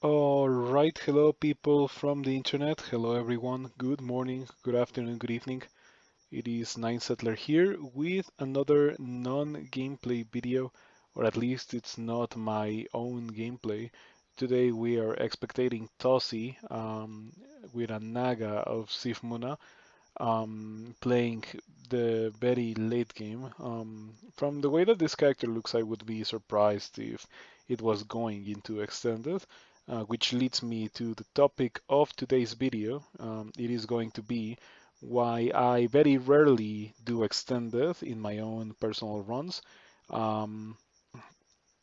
All right, hello people from the internet. Hello everyone. Good morning, good afternoon, good evening. It is Nine Settler here with another non-gameplay video, or at least it's not my own gameplay. Today we are expectating Tosi with a Naga of Sifmuna playing the very late game. From the way that this character looks, I would be surprised if it was going into extended, which leads me to the topic of today's video. It is going to be why I very rarely do extended in my own personal runs. Um,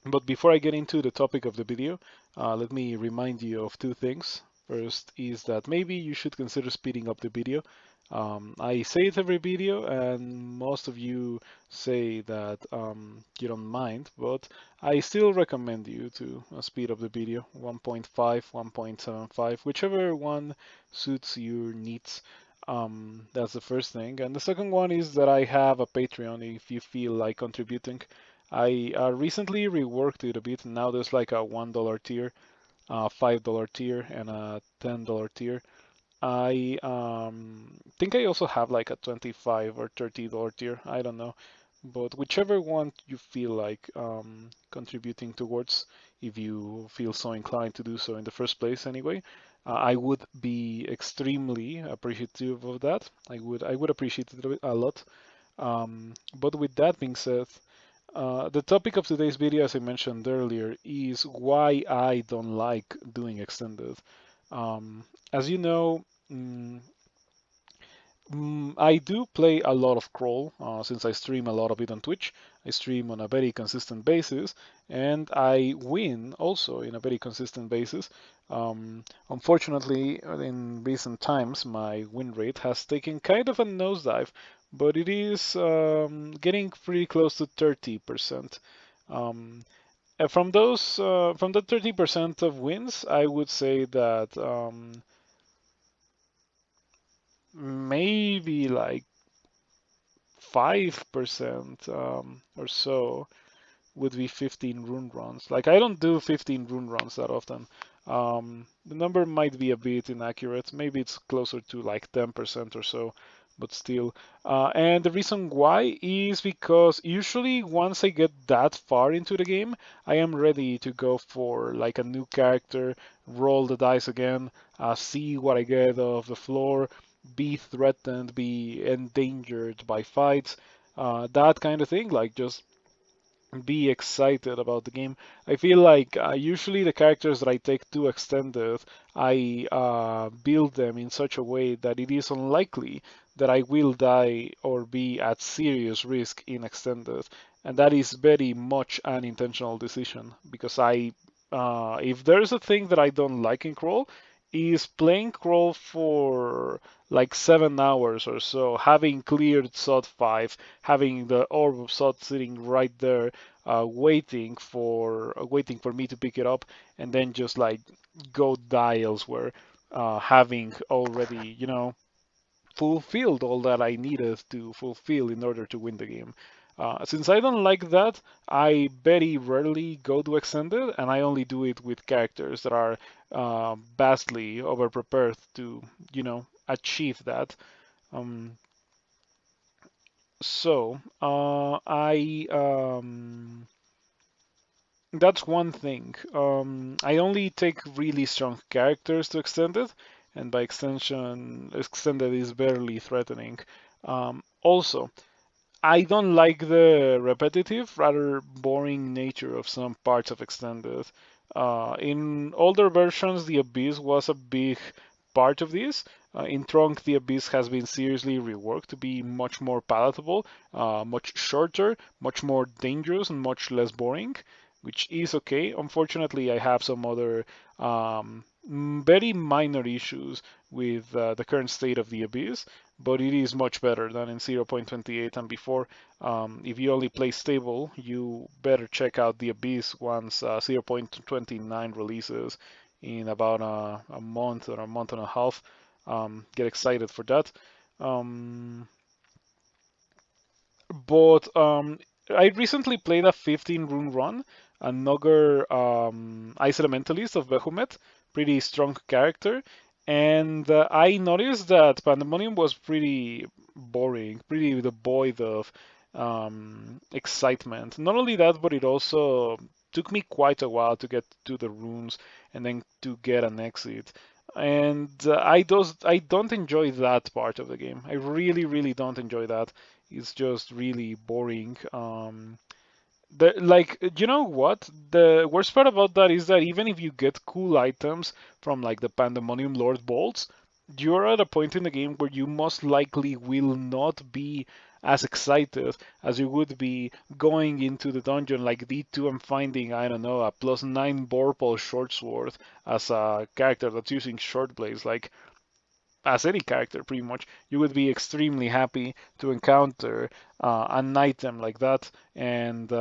but before I get into the topic of the video, let me remind you of two things. First is that maybe you should consider speeding up the video. I say it every video, and most of you say that you don't mind, but I still recommend you to speed up the video 1.5, 1.75, whichever one suits your needs. That's the first thing. And the second one is that I have a Patreon if you feel like contributing. I recently reworked it a bit, and now there's like a $1 tier, $5 tier, and a $10 tier. I think I also have like a 25 or $30 tier. I don't know, but whichever one you feel like contributing towards, if you feel so inclined to do so in the first place, anyway, I would be extremely appreciative of that. I would appreciate it a lot. But with that being said, the topic of today's video, as I mentioned earlier, is why I don't like doing extended. As you know, mm, I do play a lot of crawl since I stream a lot of it on Twitch. I stream on a very consistent basis, and I win also in a very consistent basis. Unfortunately, in recent times, my win rate has taken kind of a nosedive, but it is getting pretty close to 30%. Um, from the 30% of wins, I would say that maybe like 5% or so would be 15 rune runs. Like I don't do 15 rune runs that often. The number might be a bit inaccurate. Maybe it's closer to like 10% or so, but still. And the reason why is because usually once I get that far into the game, I am ready to go for like a new character, roll the dice again, see what I get off the floor, be threatened, be endangered by fights, that kind of thing. Like just be excited about the game. I feel like usually the characters that I take to extended, I build them in such a way that it is unlikely that I will die or be at serious risk in extended, and that is very much an intentional decision because if there's a thing that I don't like in crawl, is playing crawl for like 7 hours or so, having cleared SOT 5, having the orb of SOT sitting right there, waiting for me to pick it up, and then just like go die elsewhere, having already fulfilled all that I needed to fulfill in order to win the game. Since I don't like that, I very rarely go to extended, and I only do it with characters that are vastly overprepared to, achieve that. Um, I That's one thing. I only take really strong characters to extended, and by extension, extended is barely threatening. Also, I don't like the repetitive, rather boring nature of some parts of extended. In older versions, the Abyss was a big part of this. In Trunk, the Abyss has been seriously reworked to be much more palatable, much shorter, much more dangerous, and much less boring, which is okay. Unfortunately, I have some other very minor issues with the current state of the Abyss, but it is much better than in 0.28 and before. If you only play stable, you better check out the Abyss once 0.29 releases in about a month or a month and a half. Get excited for that. Um, but I recently played a 15 rune run. another Ice Elementalist of Behemoth, pretty strong character. And I noticed that Pandemonium was pretty boring, pretty devoid of excitement. Not only that, but it also took me quite a while to get to the rooms and then to get an exit. And I don't enjoy that part of the game. I really, really don't enjoy that. It's just really boring. You know what? The worst part about that is that even if you get cool items from like the Pandemonium Lord Bolts, you're at a point in the game where you most likely will not be as excited as you would be going into the dungeon like D2 and finding, I don't know, a +9 Vorpal short sword as a character that's using short blades. Like, as any character, pretty much, you would be extremely happy to encounter an item like that. And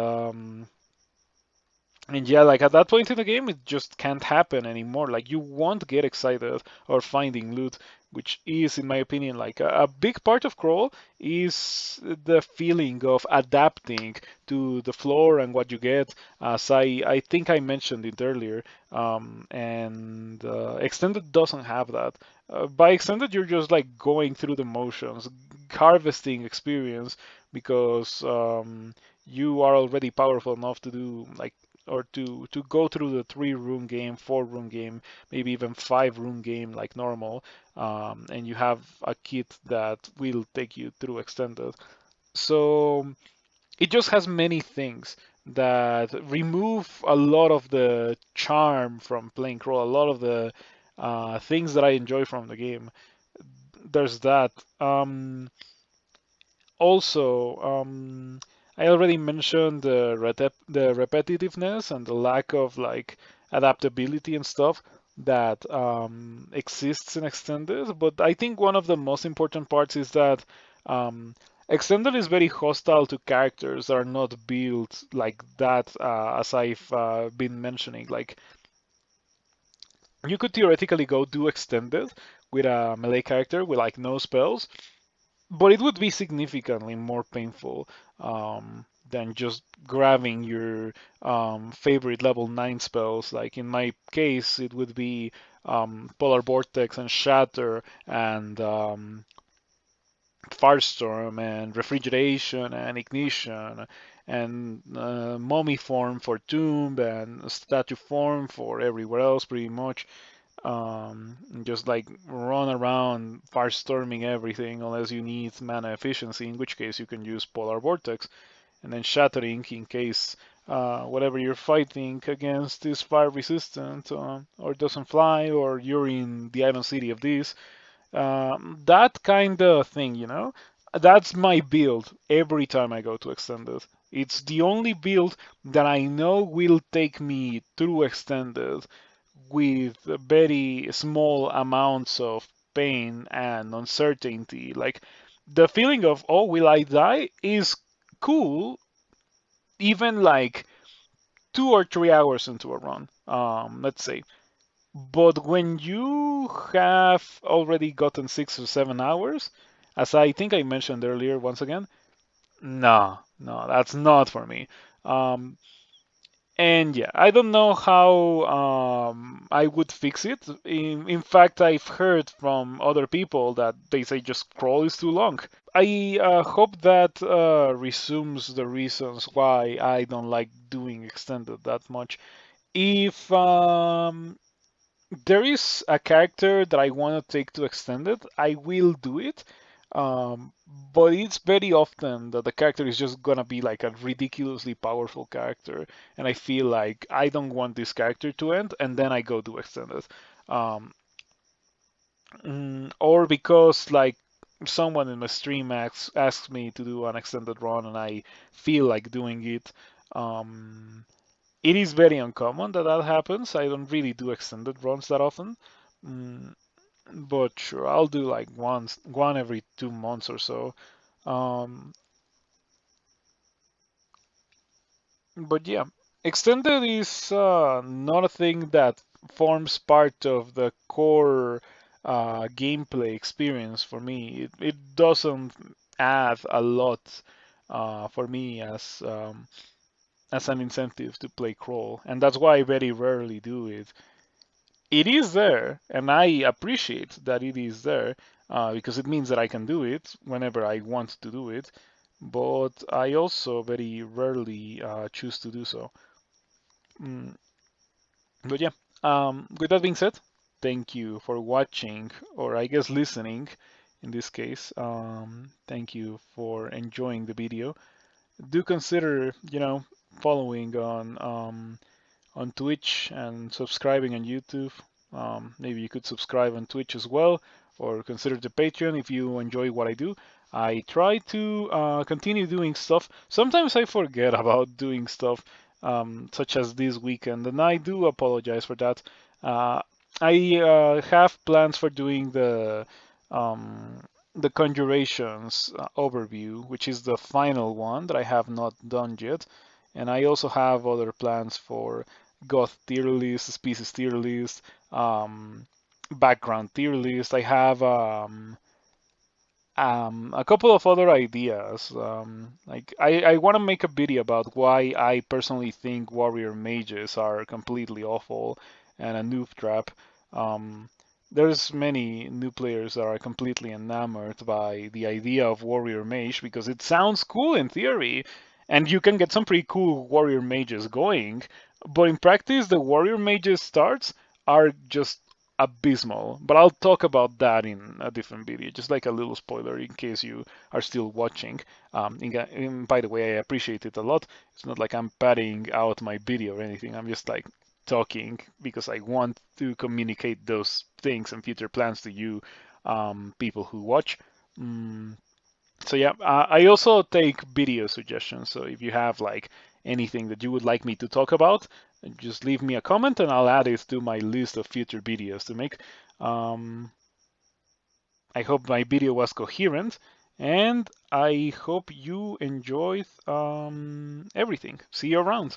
yeah, like at that point in the game, it just can't happen anymore. Like you won't get excited or finding loot, which is, in my opinion, like a big part of crawl is the feeling of adapting to the floor and what you get. As I think I mentioned it earlier, and extended doesn't have that. By extended, you're just like going through the motions, harvesting experience because you are already powerful enough to do like or to go through the 3 room game, 4 room game, maybe even 5 room game like normal, and you have a kit that will take you through extended. So it just has many things that remove a lot of the charm from playing crawl, a lot of the things that I enjoy from the game. There's that. Also, I already mentioned the repetitiveness and the lack of like adaptability and stuff that exists in Extended. But I think one of the most important parts is that um, Extended is very hostile to characters that are not built like that, as I've been mentioning. Like you could theoretically go do Extended with a melee character with like no spells, but it would be significantly more painful than just grabbing your favorite level 9 spells. Like in my case, it would be Polar Vortex and Shatter and Firestorm and Refrigeration and Ignition and Mummy Form for Tomb and Statue Form for everywhere else, pretty much. Just like run around firestorming everything unless you need mana efficiency, in which case you can use Polar Vortex, and then Shattering in case whatever you're fighting against is fire resistant or doesn't fly, or you're in the island city of this. That kind of thing, you know? That's my build every time I go to Extended. It's the only build that I know will take me through Extended with very small amounts of pain and uncertainty. Like the feeling of, oh, will I die is cool, even like 2 or 3 hours into a run, let's say. But when you have already gotten 6 or 7 hours, as I think I mentioned earlier, once again, no, no, that's not for me. Um, And yeah, I don't know how I would fix it. In fact, I've heard from other people that they say just crawl is too long. I hope that resumes the reasons why I don't like doing extended that much. If there is a character that I want to take to extended, I will do it. Um, but it's very often that the character is just gonna be like a ridiculously powerful character, and I feel like I don't want this character to end, and then I go do extended. Um, or because like someone in my stream asks me to do an extended run, and I feel like doing it. Um, it is very uncommon that that happens. I don't really do extended runs that often. Mm, but sure, I'll do like one every 2 months or so. Um, but yeah, extended is not a thing that forms part of the core gameplay experience for me. It doesn't add a lot for me as as an incentive to play crawl, and that's why I very rarely do it. It is there, and I appreciate that it is there because it means that I can do it whenever I want to do it. But I also very rarely choose to do so. Mm, but yeah, with that being said, thank you for watching, or I guess listening in this case. Thank you for enjoying the video. Do consider, following on Twitch and subscribing on YouTube. Maybe you could subscribe on Twitch as well, or consider the Patreon if you enjoy what I do. I try to continue doing stuff. Sometimes I forget about doing stuff, such as this weekend, and I do apologize for that. Uh, I have plans for doing um, the Conjurations overview, which is the final one that I have not done yet. And I also have other plans for goth tier list, species tier list, background tier list. I have a couple of other ideas. Like I want to make a video about why I personally think warrior mages are completely awful and a noob trap. Um, there's many new players that are completely enamored by the idea of warrior mage because it sounds cool in theory, and you can get some pretty cool warrior mages going. But in practice, the warrior mages starts are just abysmal. But I'll talk about that in a different video, just like a little spoiler in case you are still watching. By the way, I appreciate it a lot. It's not like I'm padding out my video or anything. I'm just like talking because I want to communicate those things and future plans to you, people who watch. Mm, so yeah, I also take video suggestions. So if you have like anything that you would like me to talk about, just leave me a comment and I'll add it to my list of future videos to make. Um, I hope my video was coherent and I hope you enjoyed everything. See you around.